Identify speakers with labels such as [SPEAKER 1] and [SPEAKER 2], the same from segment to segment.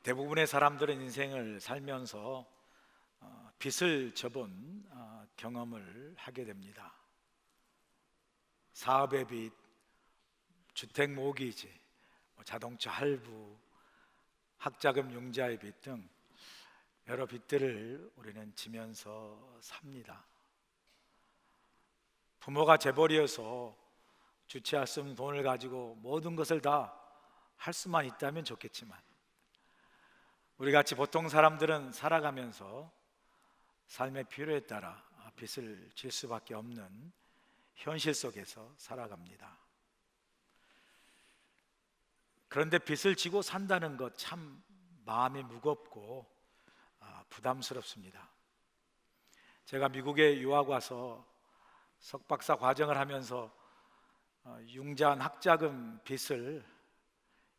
[SPEAKER 1] 대부분의 사람들은 인생을 살면서 빚을 져본 경험을 하게 됩니다. 사업의 빚, 주택 모기지, 자동차 할부, 학자금 융자의 빚 등 여러 빚들을 우리는 지면서 삽니다. 부모가 재벌이어서 주체할 수 없는 돈을 가지고 모든 것을 다 할 수만 있다면 좋겠지만, 우리같이 보통 사람들은 살아가면서 삶의 필요에 따라 빚을 질 수밖에 없는 현실 속에서 살아갑니다. 그런데 빚을 지고 산다는 것 참 마음이 무겁고 부담스럽습니다. 제가 미국에 유학 와서 석박사 과정을 하면서 융자한 학자금 빚을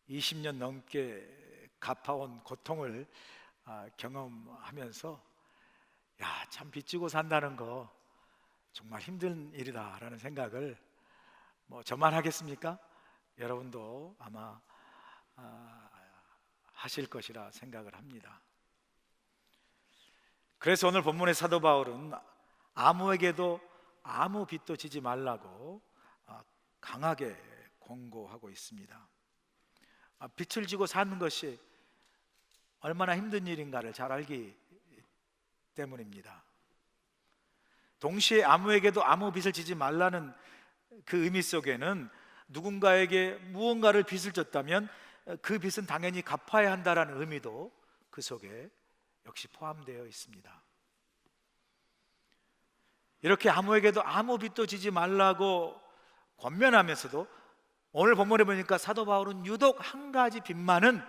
[SPEAKER 1] 20년 넘게 갚아온 고통을 경험하면서 참 빚지고 산다는 거 정말 힘든 일이다라는 생각을, 저만 하겠습니까? 여러분도 아마 하실 것이라 생각을 합니다. 그래서 오늘 본문의 사도 바울은 아무에게도 아무 빚도 지지 말라고 강하게 권고하고 있습니다. 빚을 지고 사는 것이 얼마나 힘든 일인가를 잘 알기 때문입니다. 동시에 아무에게도 아무 빚을 지지 말라는 그 의미 속에는 누군가에게 무언가를 빚을 졌다면 그 빚은 당연히 갚아야 한다라는 의미도 그 속에 역시 포함되어 있습니다. 이렇게 아무에게도 아무 빚도 지지 말라고 권면하면서도 오늘 본문에 보니까 사도 바울은 유독 한 가지 빚만은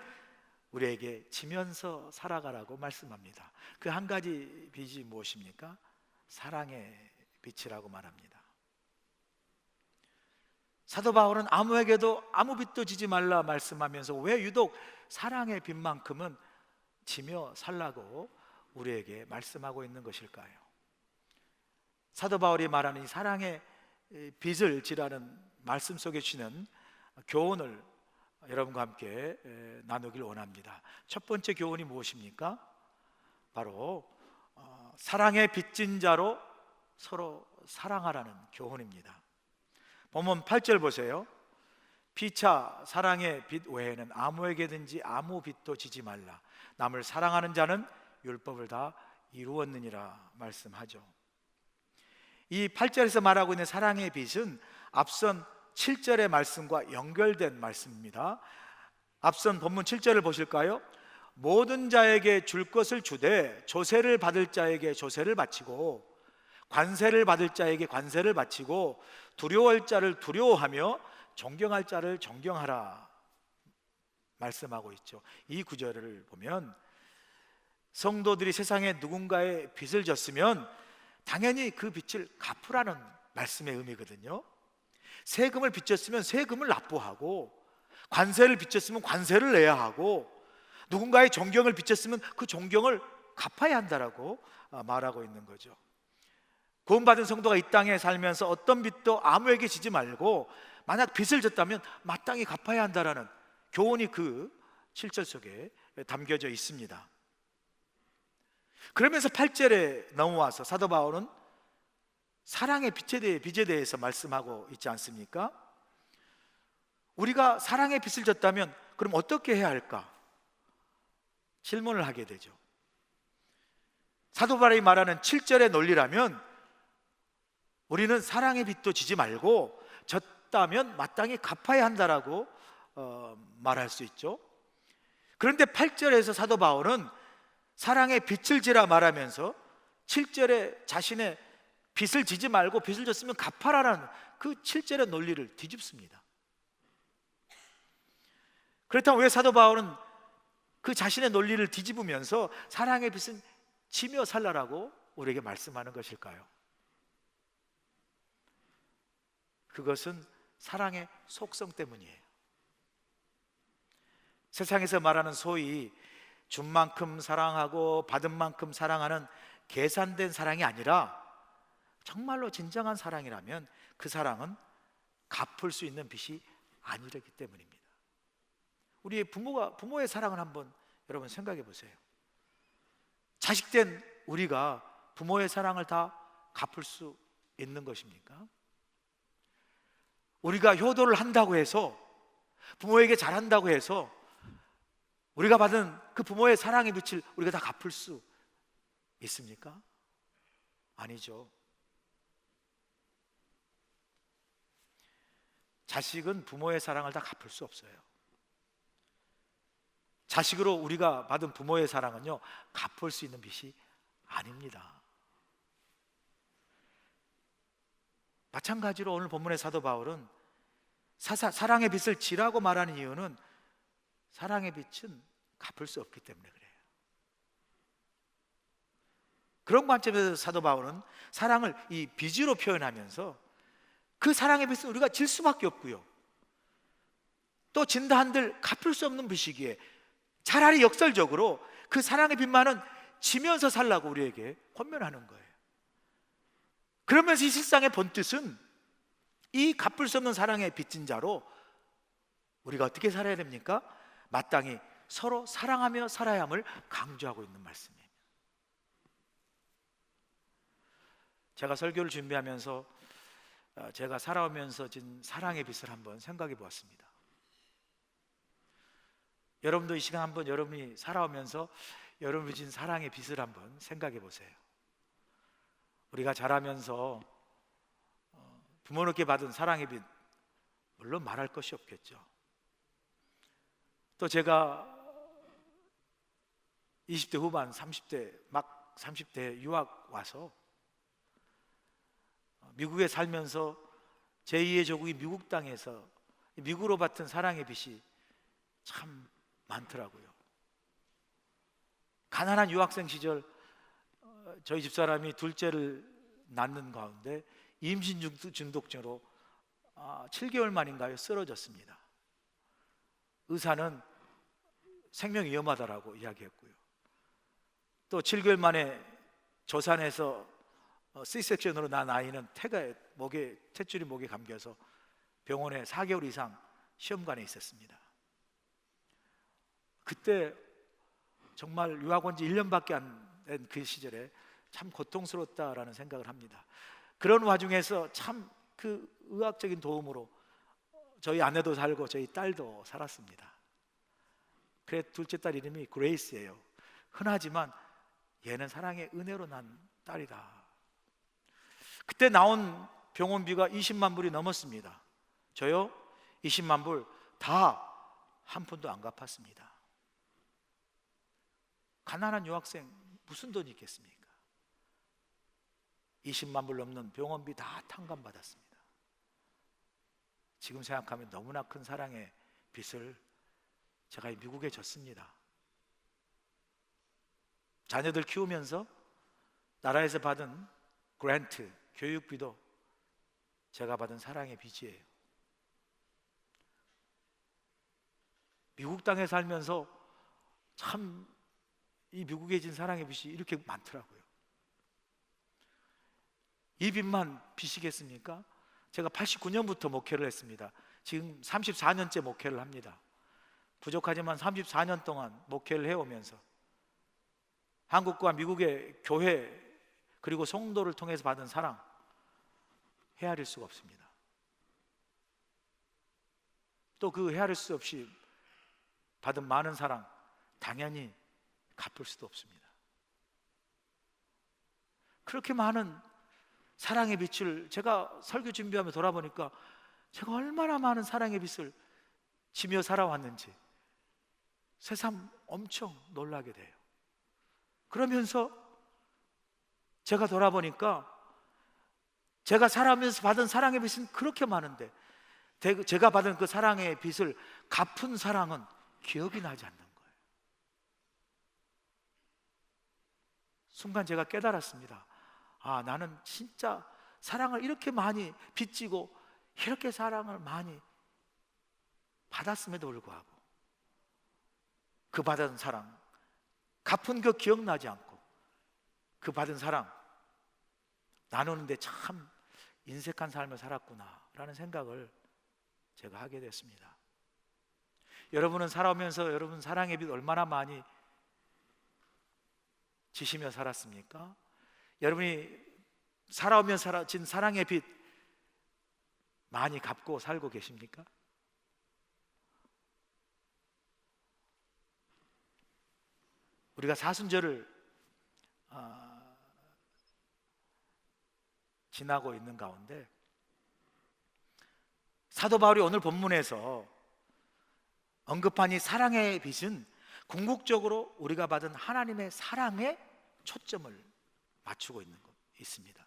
[SPEAKER 1] 우리에게 지면서 살아가라고 말씀합니다. 그 한 가지 빚이 무엇입니까? 사랑의 빚이라고 말합니다. 사도 바울은 아무에게도 아무 빚도 지지 말라 말씀하면서 왜 유독 사랑의 빚만큼은 지며 살라고 우리에게 말씀하고 있는 것일까요? 사도 바울이 말하는 이 사랑의 빚을 지라는 말씀 속에 주시는 교훈을 여러분과 함께 나누길 원합니다. 첫 번째 교훈이 무엇입니까? 바로 사랑의 빚진 자로 서로 사랑하라는 교훈입니다. 본문 8절 보세요. 피차 사랑의 빚 외에는 아무에게든지 아무 빚도 지지 말라. 남을 사랑하는 자는 율법을 다 이루었느니라 말씀하죠. 이 8절에서 말하고 있는 사랑의 빚은 앞선 7절의 말씀과 연결된 말씀입니다. 앞선 본문 7절을 보실까요? 모든 자에게 줄 것을 주되 조세를 받을 자에게 조세를 바치고 관세를 받을 자에게 관세를 바치고 두려워할 자를 두려워하며 존경할 자를 존경하라 말씀하고 있죠. 이 구절을 보면 성도들이 세상에 누군가의 빚을 졌으면 당연히 그 빚을 갚으라는 말씀의 의미거든요. 세금을 빚졌으면 세금을 납부하고, 관세를 빚졌으면 관세를 내야 하고, 누군가의 존경을 빚졌으면 그 존경을 갚아야 한다라고 말하고 있는 거죠. 구원받은 성도가 이 땅에 살면서 어떤 빚도 아무에게 지지 말고 만약 빚을 졌다면 마땅히 갚아야 한다라는 교훈이 그 7절 속에 담겨져 있습니다. 그러면서 8절에 넘어와서 사도 바울은 사랑의 빚에 대해서 말씀하고 있지 않습니까? 우리가 사랑의 빚을 졌다면 그럼 어떻게 해야 할까? 질문을 하게 되죠. 사도 바울이 말하는 7절의 논리라면 우리는 사랑의 빚도 지지 말고 졌다면 마땅히 갚아야 한다라고 말할 수 있죠. 그런데 8절에서 사도 바울은 사랑의 빚을 지라 말하면서 7절에 자신의 빚을 지지 말고 빚을 졌으면 갚아라라는 그 7절의 논리를 뒤집습니다. 그렇다면 왜 사도 바울은 그 자신의 논리를 뒤집으면서 사랑의 빚은 지며 살라라고 우리에게 말씀하는 것일까요? 그것은 사랑의 속성 때문이에요. 세상에서 말하는 소위 준 만큼 사랑하고 받은 만큼 사랑하는 계산된 사랑이 아니라 정말로 진정한 사랑이라면 그 사랑은 갚을 수 있는 빚이 아니기 때문입니다. 우리의 부모의 사랑을 한번 여러분 생각해 보세요. 자식된 우리가 부모의 사랑을 다 갚을 수 있는 것입니까? 우리가 효도를 한다고 해서, 부모에게 잘한다고 해서 우리가 받은 그 부모의 사랑의 빛을 우리가 다 갚을 수 있습니까? 아니죠. 자식은 부모의 사랑을 다 갚을 수 없어요. 자식으로 우리가 받은 부모의 사랑은요, 갚을 수 있는 빚이 아닙니다. 마찬가지로 오늘 본문의 사도 바울은 사랑의 빚을 지라고 말하는 이유는 사랑의 빚은 갚을 수 없기 때문에 그래요. 그런 관점에서 사도 바울은 사랑을 이 빚으로 표현하면서 그 사랑의 빚은 우리가 질 수밖에 없고요, 또 진다 한들 갚을 수 없는 빚이기에 차라리 역설적으로 그 사랑의 빚만은 지면서 살라고 우리에게 권면하는 거예요. 그러면서 이 실상의 본뜻은 이 갚을 수 없는 사랑의 빚진 자로 우리가 어떻게 살아야 됩니까? 마땅히 서로 사랑하며 살아야 함을 강조하고 있는 말씀이에요. 제가 설교를 준비하면서 제가 살아오면서 진 사랑의 빚을 한번 생각해 보았습니다. 여러분도 이 시간 한번 여러분이 살아오면서 여러분이 진 사랑의 빚을 한번 생각해 보세요. 우리가 자라면서 부모님께 받은 사랑의 빚, 물론 말할 것이 없겠죠. 또 제가 20대 후반, 30대 막 30대 유학 와서 미국에 살면서 제2의 조국이 미국 땅에서 미국으로 받은 사랑의 빚이 참 많더라고요. 가난한 유학생 시절 저희 집사람이 둘째를 낳는 가운데 임신 중독증으로 7개월 만인가요 쓰러졌습니다. 의사는 생명이 위험하다라고 이야기했고요, 또 7개월 만에 조산해서 C섹션으로 난 아이는 탯줄이 목에 감겨서 병원에 4개월 이상 시험관에 있었습니다. 그때 정말 유학 온 지 1년밖에 안 된 그 시절에 참 고통스럽다라는 생각을 합니다. 그런 와중에서 참 그 의학적인 도움으로 저희 아내도 살고 저희 딸도 살았습니다. 그래 둘째 딸 이름이 그레이스예요. 흔하지만 얘는 사랑의 은혜로 난 딸이다. 그때 나온 병원비가 20만 불이 넘었습니다. 저요 20만 불 다 한 푼도 안 갚았습니다. 가난한 유학생 무슨 돈이 있겠습니까? 20만 불 넘는 병원비 다 탕감받았습니다. 지금 생각하면 너무나 큰 사랑의 빚을 제가 미국에 졌습니다. 자녀들 키우면서 나라에서 받은 그랜트, 교육비도 제가 받은 사랑의 빚이에요. 미국 땅에 살면서 참 이 미국에 진 사랑의 빚이 이렇게 많더라고요. 이 빚만 빚이겠습니까? 제가 89년부터 목회를 했습니다. 지금 34년째 목회를 합니다. 부족하지만 34년 동안 목회를 해오면서 한국과 미국의 교회 그리고 성도를 통해서 받은 사랑 헤아릴 수가 없습니다. 또 그 헤아릴 수 없이 받은 많은 사랑 당연히 갚을 수도 없습니다. 그렇게 많은 사랑의 빛을 제가 설교 준비하며 돌아보니까 제가 얼마나 많은 사랑의 빛을 지며 살아왔는지 새삼 엄청 놀라게 돼요. 그러면서 제가 돌아보니까 제가 살아오면서 받은 사랑의 빛은 그렇게 많은데 제가 받은 그 사랑의 빛을 갚은 사랑은 기억이 나지 않는 거예요. 순간 제가 깨달았습니다. 아, 나는 진짜 사랑을 이렇게 많이 빚지고 이렇게 사랑을 많이 받았음에도 불구하고 그 받은 사랑, 갚은 거 기억나지 않고 그 받은 사랑 나누는데 참 인색한 삶을 살았구나 라는 생각을 제가 하게 됐습니다. 여러분은 살아오면서 여러분 사랑의 빛 얼마나 많이 지시며 살았습니까? 여러분이 살아오면 진 사랑의 빚 많이 갚고 살고 계십니까? 우리가 사순절을 지나고 있는 가운데 사도 바울이 오늘 본문에서 언급한 이 사랑의 빚은 궁극적으로 우리가 받은 하나님의 사랑에 초점을 맞추고 있습니다.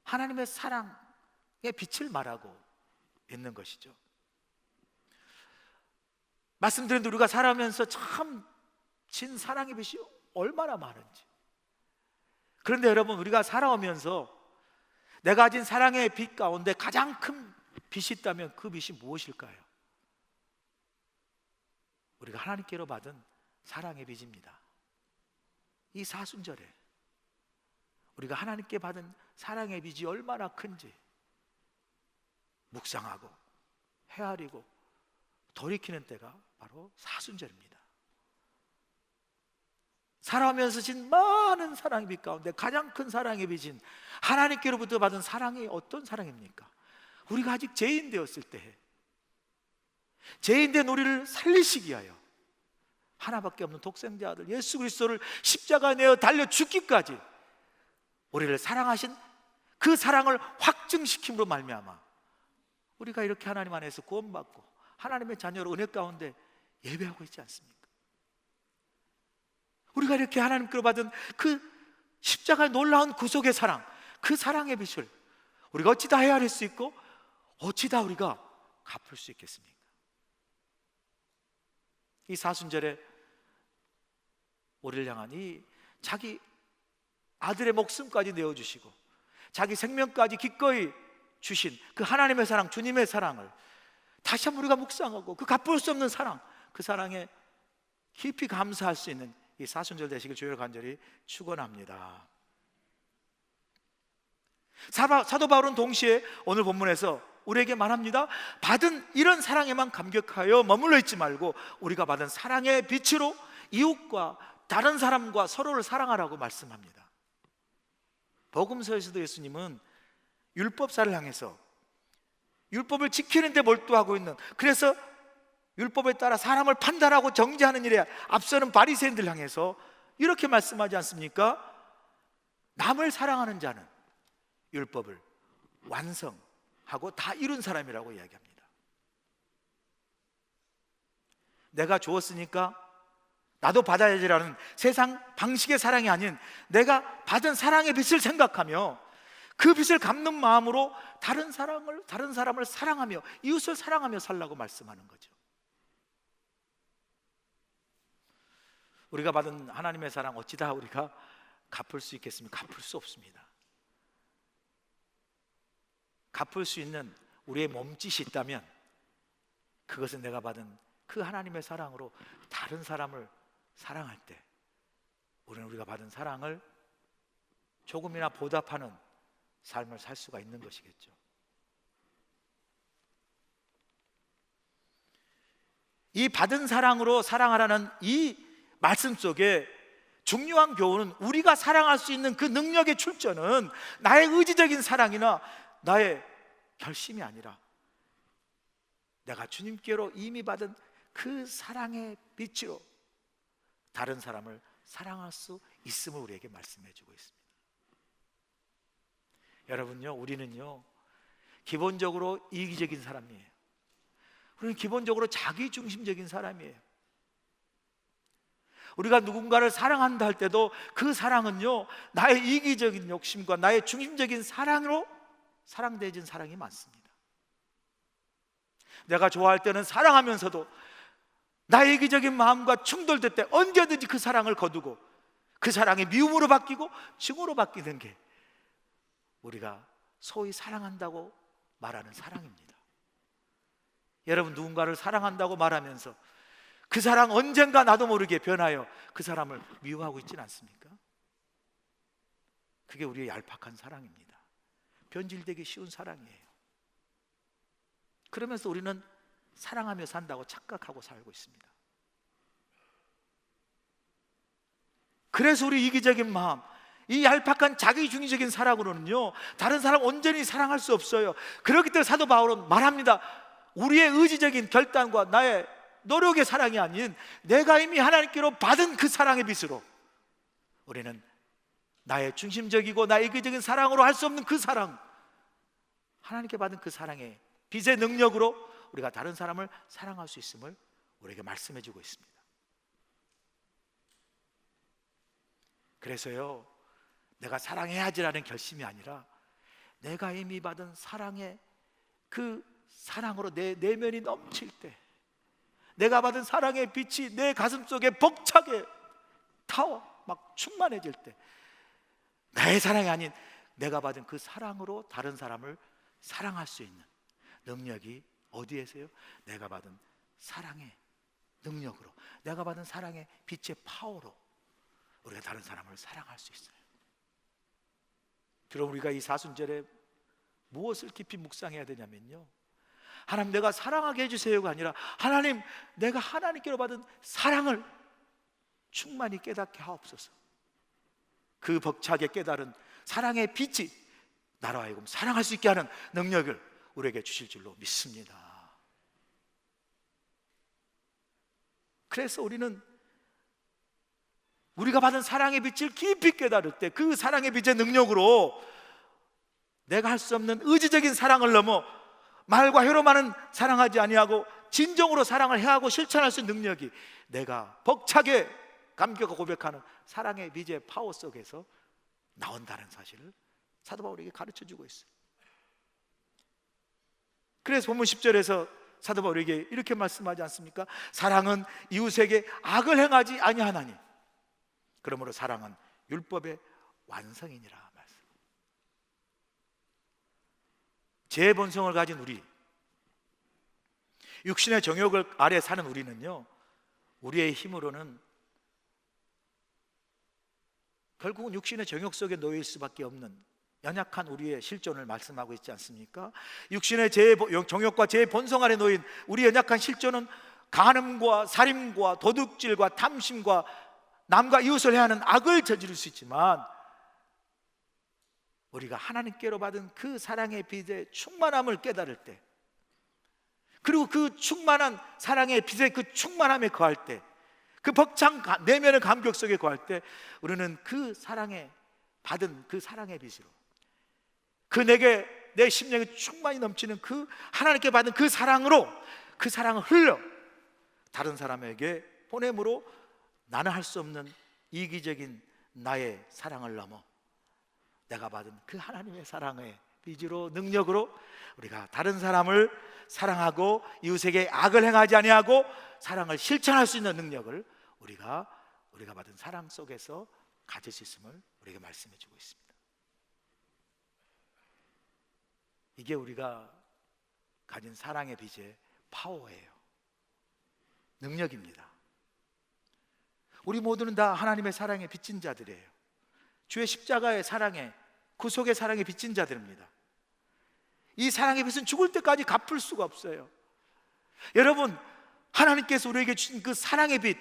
[SPEAKER 1] 하나님의 사랑의 빛을 말하고 있는 것이죠. 말씀드린 우리가 살아가면서 참 진 사랑의 빛이 얼마나 많은지. 그런데 여러분, 우리가 살아오면서 내가 가진 사랑의 빛 가운데 가장 큰 빛이 있다면 그 빛이 무엇일까요? 우리가 하나님께로 받은 사랑의 빛입니다. 이 사순절에 우리가 하나님께 받은 사랑의 빛이 얼마나 큰지 묵상하고 헤아리고 돌이키는 때가 바로 사순절입니다. 살아오면서 진 많은 사랑의 빛 가운데 가장 큰 사랑의 빛인 하나님께로부터 받은 사랑이 어떤 사랑입니까? 우리가 아직 죄인 되었을 때, 죄인 된 우리를 살리시기 위하여 하나밖에 없는 독생자 아들 예수 그리스도를 십자가에 내어 달려 죽기까지 우리를 사랑하신 그 사랑을 확증시킴으로 말미암아 우리가 이렇게 하나님 안에서 구원받고 하나님의 자녀로 은혜 가운데 예배하고 있지 않습니까? 우리가 이렇게 하나님께로 받은 그 십자가의 놀라운 구속의 사랑, 그 사랑의 빛을 우리가 어찌 다 헤아릴 수 있고 어찌 다 우리가 갚을 수 있겠습니까? 이 사순절에 우리를 향한 이 자기 아들의 목숨까지 내어주시고 자기 생명까지 기꺼이 주신 그 하나님의 사랑, 주님의 사랑을 다시 한번 우리가 묵상하고 그 갚을 수 없는 사랑, 그 사랑에 깊이 감사할 수 있는 이 사순절 되시길 주여 간절히 축원합니다. 사도 바울은 동시에 오늘 본문에서 우리에게 말합니다. 받은 이런 사랑에만 감격하여 머물러 있지 말고 우리가 받은 사랑의 빛으로 이웃과 다른 사람과 서로를 사랑하라고 말씀합니다. 복음서에서도 예수님은 율법사를 향해서 율법을 지키는 데 몰두하고 있는, 그래서 율법에 따라 사람을 판단하고 정죄하는 일에 앞서는 바리새인들 향해서 이렇게 말씀하지 않습니까? 남을 사랑하는 자는 율법을 완성하고 다 이룬 사람이라고 이야기합니다. 내가 주었으니까 나도 받아야지라는 세상 방식의 사랑이 아닌 내가 받은 사랑의 빛을 생각하며 그 빛을 갚는 마음으로 다른 사람을 사랑하며 이웃을 사랑하며 살라고 말씀하는 거죠. 우리가 받은 하나님의 사랑 어찌 다 우리가 갚을 수 있겠습니까? 갚을 수 없습니다. 갚을 수 있는 우리의 몸짓이 있다면 그것은 내가 받은 그 하나님의 사랑으로 다른 사람을 사랑할 때 우리는 우리가 받은 사랑을 조금이나 보답하는 삶을 살 수가 있는 것이겠죠. 이 받은 사랑으로 사랑하라는 이 말씀 속에 중요한 교훈은 우리가 사랑할 수 있는 그 능력의 출처는 나의 의지적인 사랑이나 나의 결심이 아니라 내가 주님께로 이미 받은 그 사랑의 빛으로 다른 사람을 사랑할 수 있음을 우리에게 말씀해 주고 있습니다. 여러분요, 우리는요 기본적으로 이기적인 사람이에요. 우리는 기본적으로 자기중심적인 사람이에요. 우리가 누군가를 사랑한다 할 때도 그 사랑은요 나의 이기적인 욕심과 나의 중심적인 사랑으로 사랑되어진 사랑이 많습니다. 내가 좋아할 때는 사랑하면서도 나의 이기적인 마음과 충돌될 때 언제든지 그 사랑을 거두고 그 사랑이 미움으로 바뀌고 증오로 바뀌는 게 우리가 소위 사랑한다고 말하는 사랑입니다. 여러분, 누군가를 사랑한다고 말하면서 그 사랑 언젠가 나도 모르게 변하여 그 사람을 미워하고 있지는 않습니까? 그게 우리의 얄팍한 사랑입니다. 변질되기 쉬운 사랑이에요. 그러면서 우리는 사랑하며 산다고 착각하고 살고 있습니다. 그래서 우리 이기적인 마음, 이 얄팍한 자기중의적인 사랑으로는요 다른 사람 온전히 사랑할 수 없어요. 그렇기 때문에 사도 바울은 말합니다. 우리의 의지적인 결단과 나의 노력의 사랑이 아닌 내가 이미 하나님께로 받은 그 사랑의 빛으로 우리는 나의 중심적이고 나의 이기적인 사랑으로 할 수 없는 그 사랑, 하나님께 받은 그 사랑의 빛의 능력으로 우리가 다른 사람을 사랑할 수 있음을 우리에게 말씀해 주고 있습니다. 그래서요 내가 사랑해야지라는 결심이 아니라 내가 이미 받은 사랑의 그 사랑으로 내 내면이 넘칠 때, 내가 받은 사랑의 빛이 내 가슴 속에 벅차게 타워 막 충만해질 때, 나의 사랑이 아닌 내가 받은 그 사랑으로 다른 사람을 사랑할 수 있는 능력이 어디에서요? 내가 받은 사랑의 능력으로, 내가 받은 사랑의 빛의 파워로 우리가 다른 사람을 사랑할 수 있어요. 그럼 우리가 이 사순절에 무엇을 깊이 묵상해야 되냐면요, 하나님 내가 사랑하게 해주세요가 아니라 하나님 내가 하나님께로 받은 사랑을 충만히 깨닫게 하옵소서. 그 벅차게 깨달은 사랑의 빛이 나로 하여금 사랑할 수 있게 하는 능력을 우리에게 주실 줄로 믿습니다. 그래서 우리는 우리가 받은 사랑의 빛을 깊이 깨달을 때 그 사랑의 빛의 능력으로 내가 할 수 없는 의지적인 사랑을 넘어 말과 혀로만은 사랑하지 아니하고 진정으로 사랑을 해하고 실천할 수 있는 능력이 내가 벅차게 감격하고 고백하는 사랑의 빛의 파워 속에서 나온다는 사실을 사도 바울에게 가르쳐 주고 있어요. 그래서 본문 10절에서 사도 바울에게 이렇게 말씀하지 않습니까? 사랑은 이웃에게 악을 행하지 아니하나니 그러므로 사랑은 율법의 완성이니라 말씀. 제 본성을 가진 우리, 육신의 정욕을 아래 사는 우리는요 우리의 힘으로는 결국은 육신의 정욕 속에 놓일 수밖에 없는 연약한 우리의 실존을 말씀하고 있지 않습니까? 육신의 정욕과 제 본성 아래 놓인 우리 연약한 실존은 간음과 살인과 도둑질과 탐심과 남과 이웃을 해하는 악을 저지를 수 있지만, 우리가 하나님께로 받은 그 사랑의 빛의 충만함을 깨달을 때, 그리고 그 충만한 사랑의 빛의 그 충만함에 거할 때, 그 벅찬 내면의 감격 속에 거할 때 우리는 그 사랑에 받은 그 사랑의 빛으로, 그 내게 내 심령이 충만히 넘치는 그 하나님께 받은 그 사랑으로 그 사랑을 흘려 다른 사람에게 보냄으로 나는 할 수 없는 이기적인 나의 사랑을 넘어 내가 받은 그 하나님의 사랑의 빛으로, 능력으로 우리가 다른 사람을 사랑하고 이웃에게 악을 행하지 아니하고 사랑을 실천할 수 있는 능력을 우리가 받은 사랑 속에서 가질 수 있음을 우리에게 말씀해 주고 있습니다. 이게 우리가 가진 사랑의 빛의 파워예요. 능력입니다. 우리 모두는 다 하나님의 사랑에 빚진 자들이에요. 주의 십자가의 사랑에, 구속의 사랑에 빚진 자들입니다. 이 사랑의 빛은 죽을 때까지 갚을 수가 없어요. 여러분, 하나님께서 우리에게 주신 그 사랑의 빛,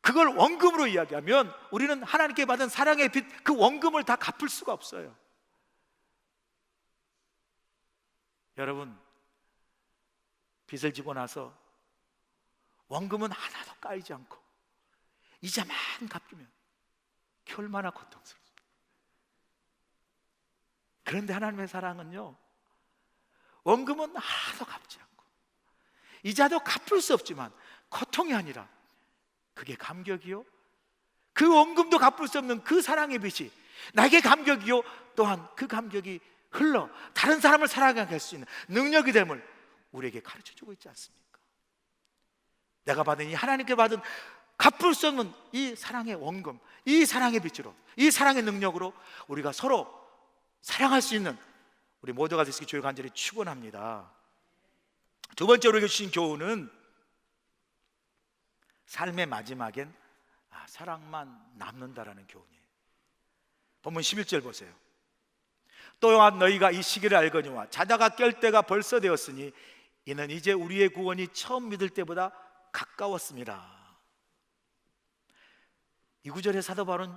[SPEAKER 1] 그걸 원금으로 이야기하면 우리는 하나님께 받은 사랑의 빛, 그 원금을 다 갚을 수가 없어요. 여러분, 빚을 지고 나서 원금은 하나도 까이지 않고 이자만 갚으면 얼마나 고통스럽습니까? 그런데 하나님의 사랑은요, 원금은 하나도 갚지 않고 이자도 갚을 수 없지만 고통이 아니라 그게 감격이요, 그 원금도 갚을 수 없는 그 사랑의 빛이 나에게 감격이요, 또한 그 감격이 흘러 다른 사람을 사랑하게 할 수 있는 능력이 됨을 우리에게 가르쳐주고 있지 않습니까? 내가 받은 이 하나님께 받은 갚을 수 없는 이 사랑의 원금, 이 사랑의 빛으로, 이 사랑의 능력으로 우리가 서로 사랑할 수 있는 우리 모두가 되시기 주의 간절히 축원합니다. 두 번째로 우리에게 주신 교훈은 삶의 마지막엔 사랑만 남는다라는 교훈이에요. 본문 11절 보세요. 또한 너희가 이 시기를 알거니와 자다가 깰 때가 벌써 되었으니 이는 이제 우리의 구원이 처음 믿을 때보다 가까웠습니다. 이 구절의 사도 바울은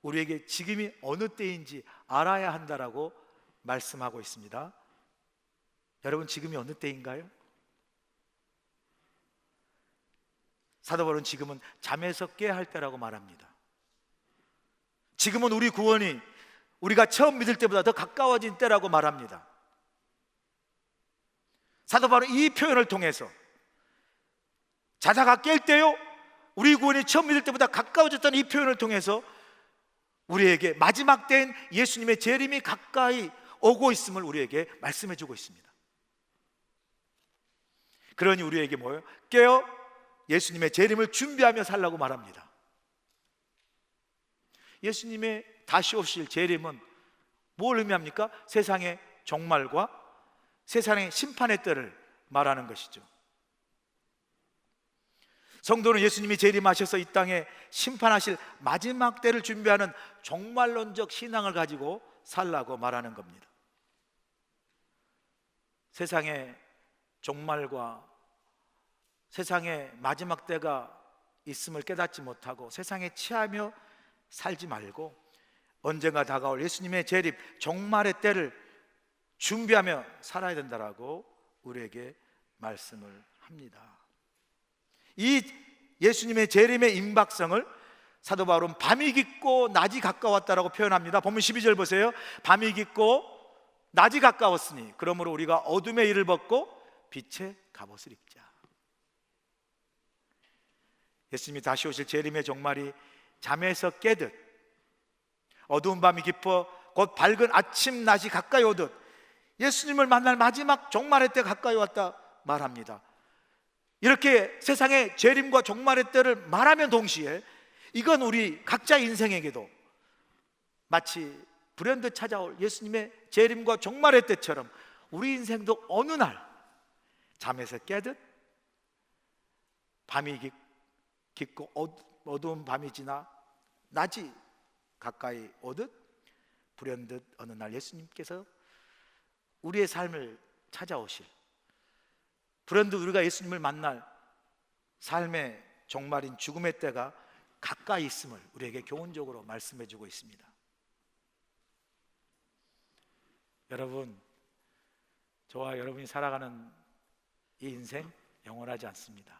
[SPEAKER 1] 우리에게 지금이 어느 때인지 알아야 한다라고 말씀하고 있습니다. 여러분, 지금이 어느 때인가요? 사도 바울은 지금은 잠에서 깨야 할 때라고 말합니다. 지금은 우리 구원이 우리가 처음 믿을 때보다 더 가까워진 때라고 말합니다. 사도 바울은 이 표현을 통해서 자다가 깰 때요, 우리 구원이 처음 믿을 때보다 가까워졌다는 이 표현을 통해서 우리에게 마지막 때인 예수님의 재림이 가까이 오고 있음을 우리에게 말씀해 주고 있습니다. 그러니 우리에게 뭐예요? 깨어 예수님의 재림을 준비하며 살라고 말합니다. 예수님의 다시 오실 재림은 뭘 의미합니까? 세상의 종말과 세상의 심판의 때를 말하는 것이죠. 성도는 예수님이 재림하셔서 이 땅에 심판하실 마지막 때를 준비하는 종말론적 신앙을 가지고 살라고 말하는 겁니다. 세상의 종말과 세상의 마지막 때가 있음을 깨닫지 못하고 세상에 취하며 살지 말고 언젠가 다가올 예수님의 재림, 종말의 때를 준비하며 살아야 된다라고 우리에게 말씀을 합니다. 이 예수님의 재림의 임박성을 사도 바울은 밤이 깊고 낮이 가까웠다라고 표현합니다. 보면 12절 보세요. 밤이 깊고 낮이 가까웠으니 그러므로 우리가 어둠의 일을 벗고 빛의 갑옷을 입자. 예수님이 다시 오실 재림의 종말이 잠에서 깨듯 어두운 밤이 깊어 곧 밝은 아침 낮이 가까이 오듯 예수님을 만날 마지막 종말의 때 가까이 왔다 말합니다. 이렇게 세상의 재림과 종말의 때를 말하면 동시에 이건 우리 각자의 인생에게도 마치 불현듯 찾아올 예수님의 재림과 종말의 때처럼 우리 인생도 어느 날 잠에서 깨듯 밤이 깊고 어두운 밤이 지나 낮이 가까이 오듯 불현듯 어느 날 예수님께서 우리의 삶을 찾아오실, 불현듯 우리가 예수님을 만날 삶의 종말인 죽음의 때가 가까이 있음을 우리에게 교훈적으로 말씀해 주고 있습니다. 여러분, 저와 여러분이 살아가는 이 인생 영원하지 않습니다.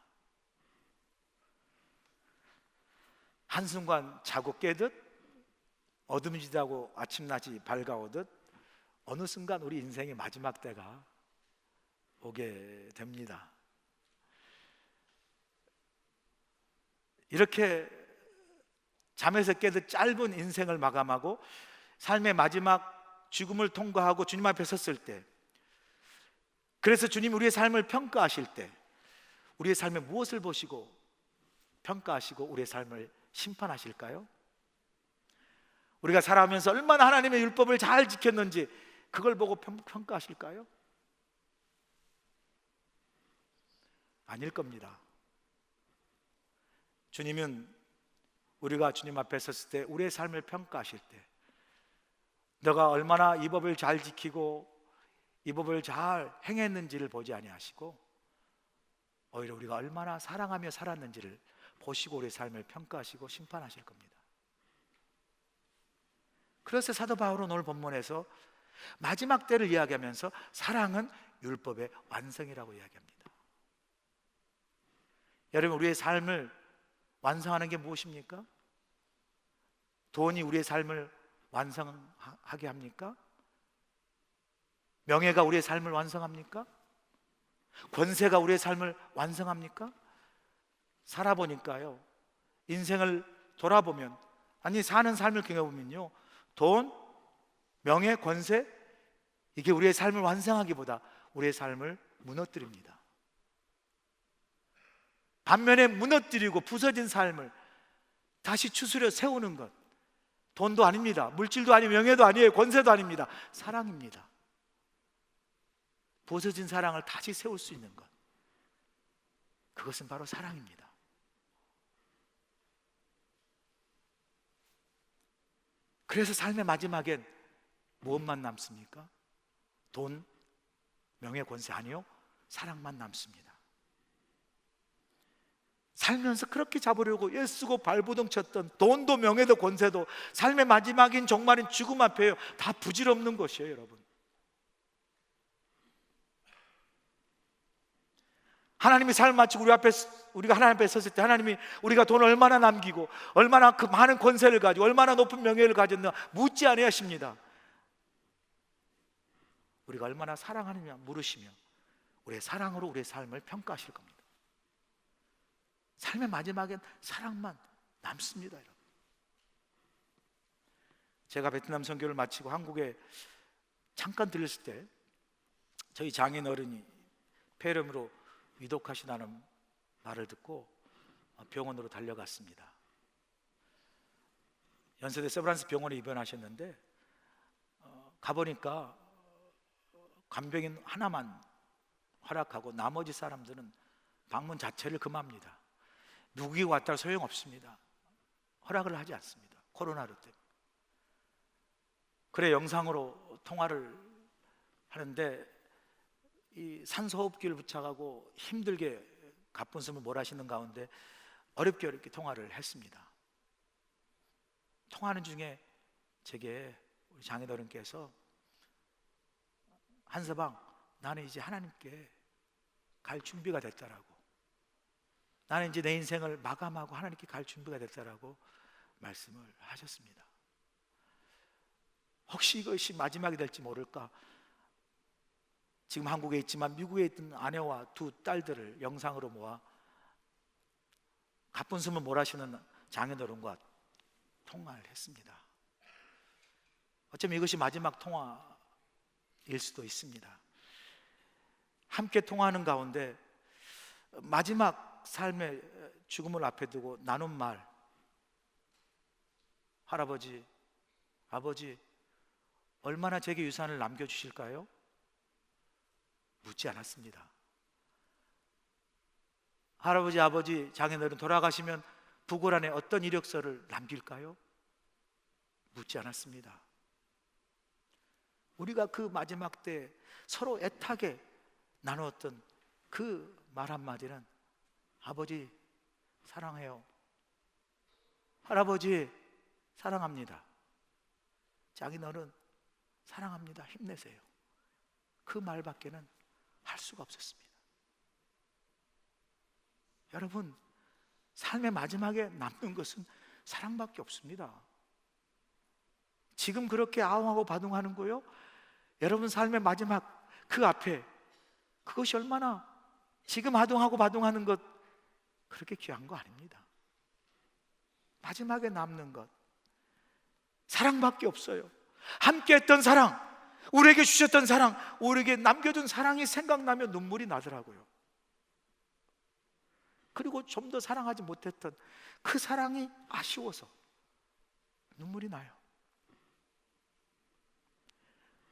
[SPEAKER 1] 한순간 자고 깨듯 어둠이 지나고 아침낮이 밝아오듯 어느 순간 우리 인생의 마지막 때가 오게 됩니다. 이렇게 잠에서 깨듯 짧은 인생을 마감하고 삶의 마지막 죽음을 통과하고 주님 앞에 섰을 때, 그래서 주님 우리의 삶을 평가하실 때 우리의 삶에 무엇을 보시고 평가하시고 우리의 삶을 심판하실까요? 우리가 살아가면서 얼마나 하나님의 율법을 잘 지켰는지 그걸 보고 평가하실까요? 아닐 겁니다. 주님은 우리가 주님 앞에 섰을 때 우리의 삶을 평가하실 때 너가 얼마나 이 법을 잘 지키고 이 법을 잘 행했는지를 보지 아니하시고 오히려 우리가 얼마나 사랑하며 살았는지를 보시고 우리의 삶을 평가하시고 심판하실 겁니다. 그래서 사도 바울은 오늘 본문에서 마지막 때를 이야기하면서 사랑은 율법의 완성이라고 이야기합니다. 여러분, 우리의 삶을 완성하는 게 무엇입니까? 돈이 우리의 삶을 완성하게 합니까? 명예가 우리의 삶을 완성합니까? 권세가 우리의 삶을 완성합니까? 살아보니까요, 인생을 돌아보면, 아니 사는 삶을 경험해보면요, 돈, 명예, 권세, 이게 우리의 삶을 완성하기보다 우리의 삶을 무너뜨립니다. 반면에 무너뜨리고 부서진 삶을 다시 추스려 세우는 것, 돈도 아닙니다. 물질도 아니고 명예도 아니에요. 권세도 아닙니다. 사랑입니다. 부서진 사랑을 다시 세울 수 있는 것, 그것은 바로 사랑입니다. 그래서 삶의 마지막엔 무엇만 남습니까? 돈, 명예, 권세 아니요, 사랑만 남습니다. 살면서 그렇게 잡으려고 애쓰고 발버둥 쳤던 돈도 명예도 권세도 삶의 마지막인 종말인 죽음 앞에요 다 부질없는 것이에요. 여러분, 하나님이 삶 마치고 우리가 하나님 앞에 섰을 때 하나님이 우리가 돈을 얼마나 남기고 얼마나 그 많은 권세를 가지고 얼마나 높은 명예를 가졌나 묻지 아니하십니다. 우리가 얼마나 사랑하느냐 물으시며 우리의 사랑으로 우리의 삶을 평가하실 겁니다. 삶의 마지막엔 사랑만 남습니다. 여러분, 제가 베트남 선교를 마치고 한국에 잠깐 들렸을 때 저희 장인 어른이 폐렴으로 위독하시다는 말을 듣고 병원으로 달려갔습니다. 연세대 세브란스 병원에 입원하셨는데 가보니까 간병인 하나만 허락하고 나머지 사람들은 방문 자체를 금합니다. 누구가 왔다 소용없습니다. 허락을 하지 않습니다. 코로나로 때문에. 그래 영상으로 통화를 하는데 이 산소호흡기를 부착하고 힘들게 가쁜 숨을 몰아쉬는 가운데 어렵게 통화를 했습니다. 통화하는 중에 제게 우리 장인어른께서 한서방, 나는 이제 하나님께 갈 준비가 됐다라고, 나는 이제 내 인생을 마감하고 하나님께 갈 준비가 됐다라고 말씀을 하셨습니다. 혹시 이것이 마지막이 될지 모를까 지금 한국에 있지만 미국에 있던 아내와 두 딸들을 영상으로 모아 가쁜 숨을 몰아쉬는 장인어른과 통화를 했습니다. 어쩌면 이것이 마지막 통화일 수도 있습니다. 함께 통화하는 가운데 마지막 삶의 죽음을 앞에 두고 나눈 말, 할아버지, 아버지 얼마나 제게 유산을 남겨주실까요? 묻지 않았습니다. 할아버지, 아버지, 장인어른 돌아가시면 부골 안에 어떤 이력서를 남길까요? 묻지 않았습니다. 우리가 그 마지막 때 서로 애타게 나누었던 그 말 한마디는 아버지 사랑해요, 할아버지 사랑합니다, 장인어른 사랑합니다, 힘내세요. 그 말밖에는 할 수가 없었습니다. 여러분, 삶의 마지막에 남는 것은 사랑밖에 없습니다. 지금 그렇게 아웅하고 바둥하는 거요, 여러분 삶의 마지막 그 앞에 그것이 얼마나 지금 아웅하고 바둥하는 것 그렇게 귀한 거 아닙니다. 마지막에 남는 것 사랑밖에 없어요. 함께했던 사랑, 우리에게 주셨던 사랑, 우리에게 남겨준 사랑이 생각나면 눈물이 나더라고요. 그리고 좀 더 사랑하지 못했던 그 사랑이 아쉬워서 눈물이 나요.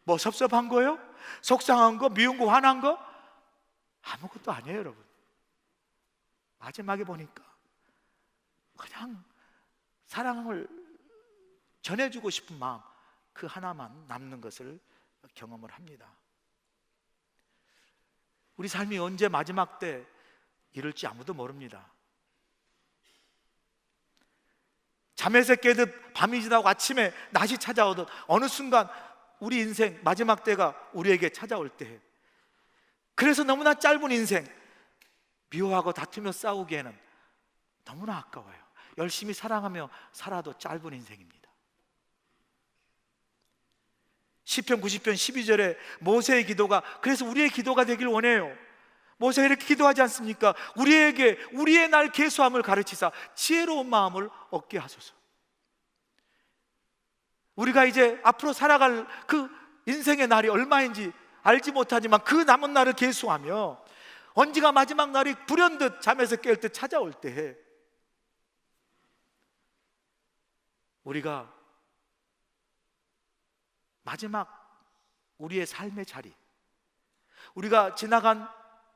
[SPEAKER 1] 뭐 섭섭한 거요? 속상한 거? 미운 거? 화난 거? 아무것도 아니에요. 여러분, 마지막에 보니까 그냥 사랑을 전해주고 싶은 마음 그 하나만 남는 것을 경험을 합니다. 우리 삶이 언제 마지막 때 이럴지 아무도 모릅니다. 잠에서 깨듯 밤이 지나고 아침에 낮이 찾아오듯 어느 순간 우리 인생 마지막 때가 우리에게 찾아올 때, 그래서 너무나 짧은 인생 미워하고 다투며 싸우기에는 너무나 아까워요. 열심히 사랑하며 살아도 짧은 인생입니다. 시편 90편 12절에 모세의 기도가 그래서 우리의 기도가 되길 원해요. 모세가 이렇게 기도하지 않습니까? 우리에게 우리의 날 계수함을 가르치사 지혜로운 마음을 얻게 하소서. 우리가 이제 앞으로 살아갈 그 인생의 날이 얼마인지 알지 못하지만 그 남은 날을 계수하며 언제가 마지막 날이 불현듯 잠에서 깰 때 찾아올 때에 우리가 마지막 우리의 삶의 자리, 우리가 지나간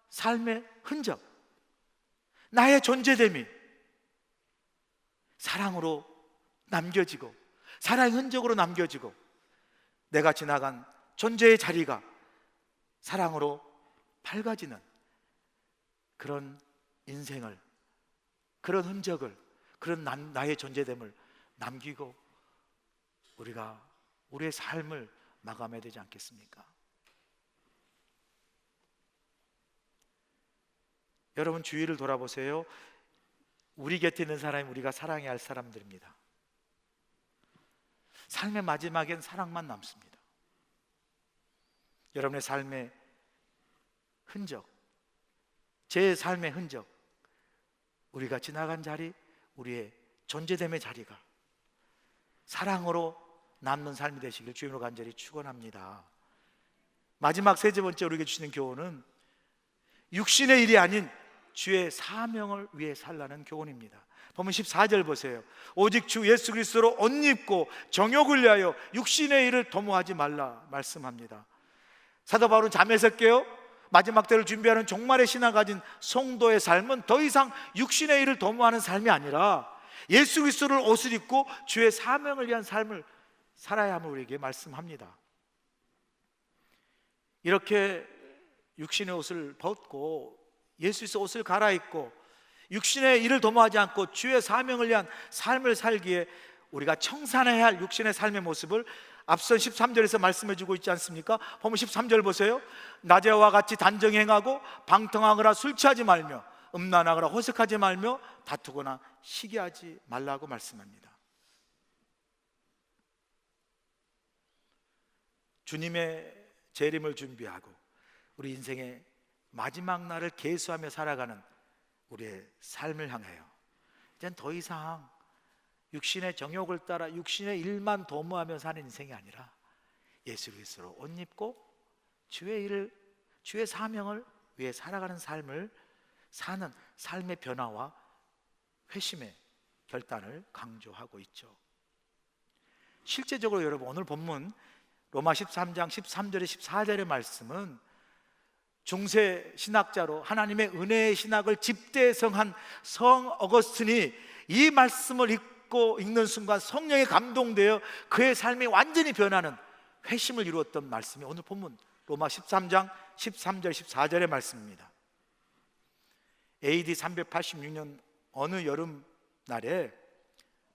[SPEAKER 1] 삶의 흔적, 나의 존재됨이 사랑으로 남겨지고 사랑의 흔적으로 남겨지고 내가 지나간 존재의 자리가 사랑으로 밝아지는 그런 인생을 그런 흔적을, 그런 나의 존재됨을 남기고 우리가 우리의 삶을 마감해야 되지 않겠습니까? 여러분 주위를 돌아보세요. 우리 곁에 있는 사람이 우리가 사랑해야 할 사람들입니다. 삶의 마지막엔 사랑만 남습니다. 여러분의 삶의 흔적, 제 삶의 흔적, 우리가 지나간 자리, 우리의 존재됨의 자리가 사랑으로 남는 삶이 되시길 주님으로 간절히 축원합니다. 마지막 세 번째 우리에게 주시는 교훈은 육신의 일이 아닌 주의 사명을 위해 살라는 교훈입니다. 보면 14절 보세요. 오직 주 예수 그리스도로 옷 입고 정욕을 위하여 육신의 일을 도모하지 말라 말씀합니다. 사도 바울은 잠에서 깨어 마지막 때를 준비하는 종말의 신앙을 가진 성도의 삶은 더 이상 육신의 일을 도모하는 삶이 아니라 예수 그리스도를 옷을 입고 주의 사명을 위한 삶을 살아야 함을 우리에게 말씀합니다. 이렇게 육신의 옷을 벗고 예수 그리스도 옷을 갈아입고 육신의 일을 도모하지 않고 주의 사명을 위한 삶을 살기에 우리가 청산해야 할 육신의 삶의 모습을 앞선 13절에서 말씀해 주고 있지 않습니까? 보면 13절 보세요. 낮에와 같이 단정 행하고 방탕하거나 술 취하지 말며 음란하거나 호색하지 말며 다투거나 시기하지 말라고 말씀합니다. 주님의 재림을 준비하고 우리 인생의 마지막 날을 계수하며 살아가는 우리의 삶을 향하여 이젠 더 이상 육신의 정욕을 따라 육신의 일만 도모하며 사는 인생이 아니라 예수 그리스도로 옷 입고 주의 일을, 주의 사명을 위해 살아가는 삶을 사는 삶의 변화와 회심의 결단을 강조하고 있죠. 실제적으로 여러분 오늘 본문 로마 13장 13절에 14절의 말씀은 중세 신학자로 하나님의 은혜의 신학을 집대성한 성 어거스틴이 이 말씀을 읽는 순간 성령에 감동되어 그의 삶이 완전히 변하는 회심을 이루었던 말씀이 오늘 본문 로마 13장 13절 14절의 말씀입니다. AD 386년 어느 여름날에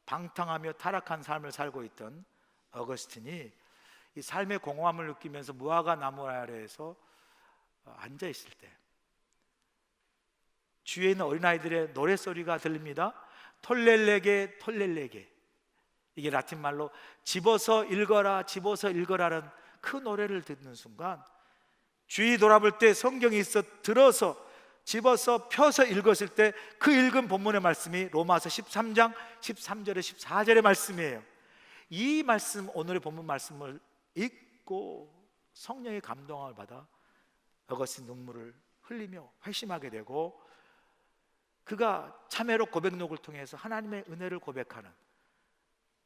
[SPEAKER 1] 방탕하며 타락한 삶을 살고 있던 어거스틴이 이 삶의 공허함을 느끼면서 무화과 나무 아래에서 앉아 있을 때 주위에 있는 어린아이들의 노래소리가 들립니다. 톨렐레게 톨렐레게, 이게 라틴 말로 집어서 읽어라 집어서 읽어라는 그 노래를 듣는 순간 주위 돌아볼 때 성경이 있어 들어서 집어서 펴서 읽었을 때 그 읽은 본문의 말씀이 로마서 13장 13절에 14절의 말씀이에요. 이 말씀, 오늘의 본문 말씀을 읽고 성령의 감동을 받아 어거스틴 눈물을 흘리며 회심하게 되고 그가 참회로 고백록을 통해서 하나님의 은혜를 고백하는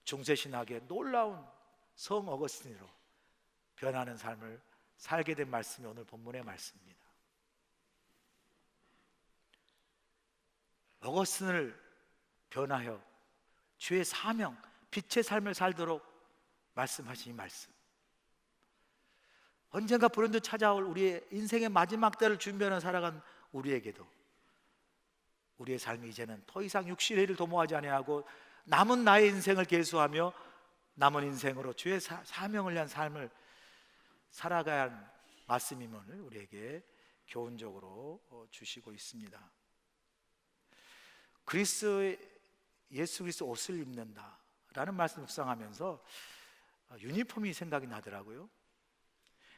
[SPEAKER 1] 중세신학의 놀라운 성 어거스틴으로 변하는 삶을 살게 된 말씀이 오늘 본문의 말씀입니다. 어거스틴을 변하여 주의 사명, 빛의 삶을 살도록 말씀하신 이 말씀, 언젠가 불현듯 찾아올 우리의 인생의 마지막 때를 준비하며 살아간 우리에게도 우리의 삶이 이제는 더 이상 육신의 일을 도모하지 아니하고 남은 나의 인생을 계수하며 남은 인생으로 주의 사명을 위한 삶을 살아가야 하는 말씀임을 우리에게 교훈적으로 주시고 있습니다. 예수 그리스도 옷을 입는다라는 말씀 묵상하면서 유니폼이 생각이 나더라고요.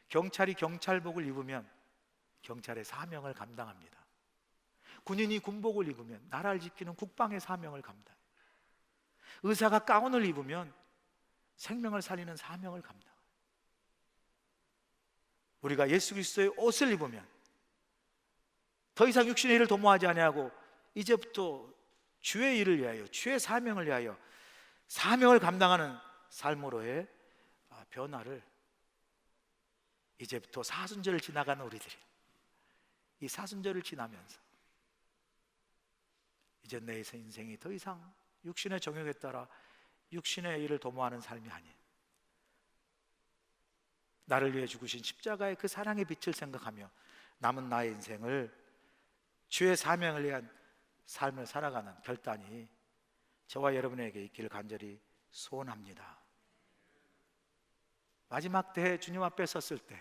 [SPEAKER 1] 경찰이 경찰복을 입으면 경찰의 사명을 감당합니다. 군인이 군복을 입으면 나라를 지키는 국방의 사명을 감당해요. 의사가 가운을 입으면 생명을 살리는 사명을 감당해요. 우리가 예수 그리스도의 옷을 입으면 더 이상 육신의 일을 도모하지 아니하고 이제부터 주의 일을 위하여 주의 사명을 위하여 사명을 감당하는 삶으로의 변화를 이제부터 사순절을 지나가는 우리들이 이 사순절을 지나면서 이제 내 인생이 더 이상 육신의 정욕에 따라 육신의 일을 도모하는 삶이 아닌 나를 위해 죽으신 십자가의 그 사랑의 빛을 생각하며 남은 나의 인생을 주의 사명을 위한 삶을 살아가는 결단이 저와 여러분에게 있기를 간절히 소원합니다. 마지막 때에 주님 앞에 섰을 때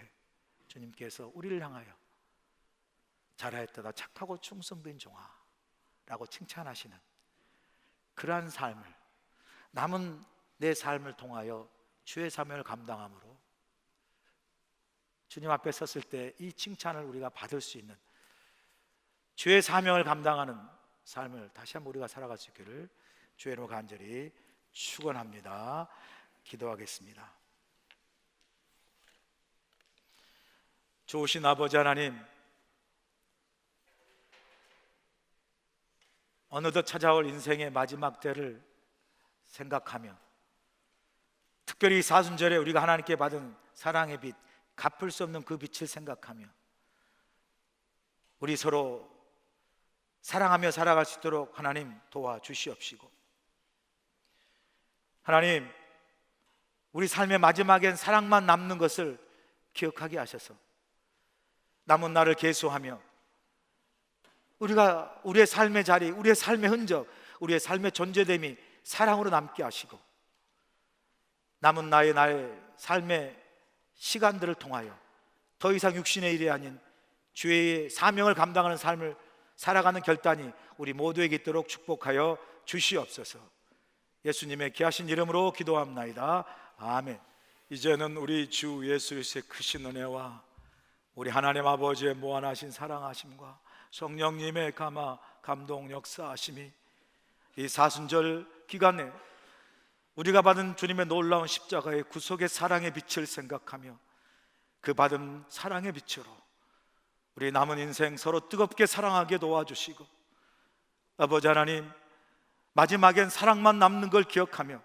[SPEAKER 1] 주님께서 우리를 향하여 잘하였다 착하고 충성된 종아 라고 칭찬하시는 그러한 삶을, 남은 내 삶을 통하여 주의 사명을 감당함으로 주님 앞에 섰을 때 이 칭찬을 우리가 받을 수 있는 주의 사명을 감당하는 삶을 다시 한번 우리가 살아갈 수 있기를 주의 이름으로 간절히 축원합니다. 기도하겠습니다. 좋으신 아버지 하나님, 어느덧 찾아올 인생의 마지막 때를 생각하며 특별히 사순절에 우리가 하나님께 받은 사랑의 빛, 갚을 수 없는 그 빛을 생각하며 우리 서로 사랑하며 살아갈 수 있도록 하나님 도와주시옵시고, 하나님 우리 삶의 마지막엔 사랑만 남는 것을 기억하게 하셔서 남은 날을 계수하며 우리가 우리의 삶의 자리, 우리의 삶의 흔적, 우리의 삶의 존재됨이 사랑으로 남게 하시고 남은 나의 삶의 시간들을 통하여 더 이상 육신의 일이 아닌 주의 사명을 감당하는 삶을 살아가는 결단이 우리 모두에게 있도록 축복하여 주시옵소서. 예수님의 귀하신 이름으로 기도합나이다. 아멘. 이제는 우리 주 예수 그리스도의 크신 은혜와 우리 하나님 아버지의 무한하신 사랑하심과 성령님의 감동 역사하심이 이 사순절 기간에 우리가 받은 주님의 놀라운 십자가의 구속의 사랑의 빛을 생각하며 그 받은 사랑의 빛으로 우리 남은 인생 서로 뜨겁게 사랑하게 도와주시고, 아버지 하나님 마지막엔 사랑만 남는 걸 기억하며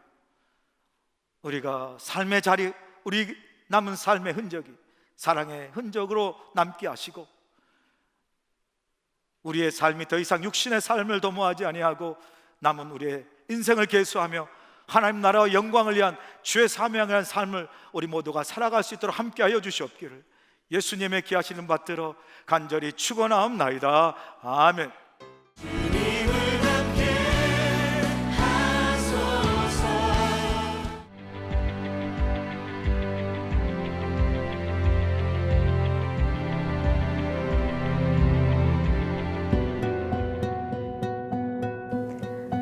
[SPEAKER 1] 우리가 삶의 자리, 우리 남은 삶의 흔적이 사랑의 흔적으로 남게 하시고 우리의 삶이 더 이상 육신의 삶을 도모하지 아니하고 남은 우리의 인생을 계수하며 하나님 나라와 영광을 위한 주의 사명을 위한 삶을 우리 모두가 살아갈 수 있도록 함께하여 주시옵기를 예수님의 귀하신 이름 받들어 간절히 축원하옵나이다. 아멘.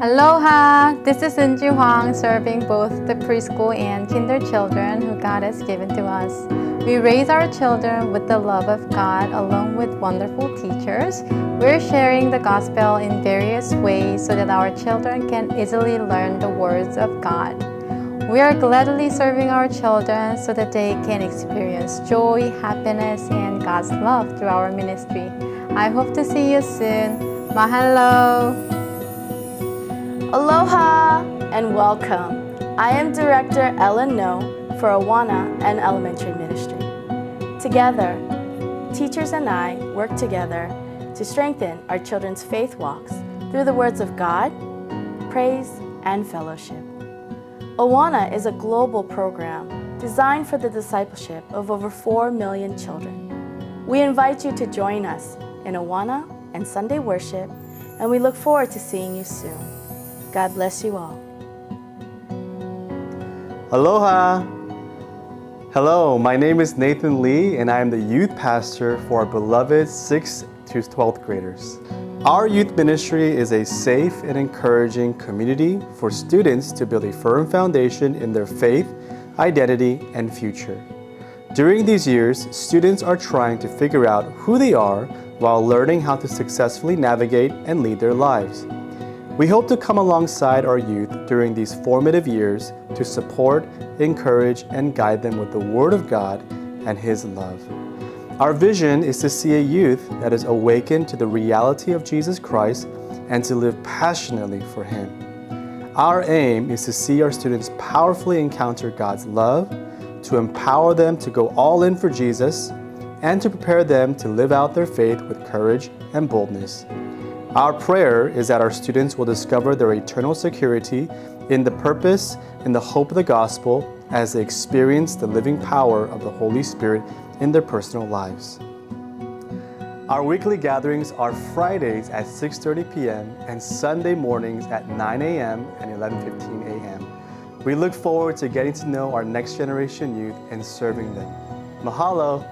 [SPEAKER 2] Aloha! This is Eunji Hwang, serving both the preschool and kinder children who God has given to us. We raise our children with the love of God along with wonderful teachers. We're sharing the gospel in various ways so that our children can easily learn the words of God. We are gladly serving our children so that they can experience joy, happiness, and God's love through our ministry. I hope to see you soon. Mahalo!
[SPEAKER 3] Aloha and welcome. I am Director Ellen No for Awana and Elementary Ministry. Together, teachers and I work together to strengthen our children's faith walks through the words of God, praise, and fellowship. Awana is a global program designed for the discipleship of over 4 million children. We invite you to join us in Awana and Sunday worship, and we look forward to seeing you soon. God bless you all.
[SPEAKER 4] Aloha! Hello, my name is Nathan Lee and I am the youth pastor for our beloved 6th to 12th graders. Our youth ministry is a safe and encouraging community for students to build a firm foundation in their faith, identity, and future. During these years, students are trying to figure out who they are while learning how to successfully navigate and lead their lives. We hope to come alongside our youth during these formative years to support, encourage, and guide them with the Word of God and His love. Our vision is to see a youth that is awakened to the reality of Jesus Christ and to live passionately for Him. Our aim is to see our students powerfully encounter God's love, to empower them to go all in for Jesus, and to prepare them to live out their faith with courage and boldness. Our prayer is that our students will discover their eternal security in the purpose and the hope of the gospel as they experience the living power of the Holy Spirit in their personal lives. Our weekly gatherings are Fridays at 6:30 p.m. and Sunday mornings at 9 a.m. and 11:15 a.m. We look forward to getting to know our next generation youth and serving them. Mahalo!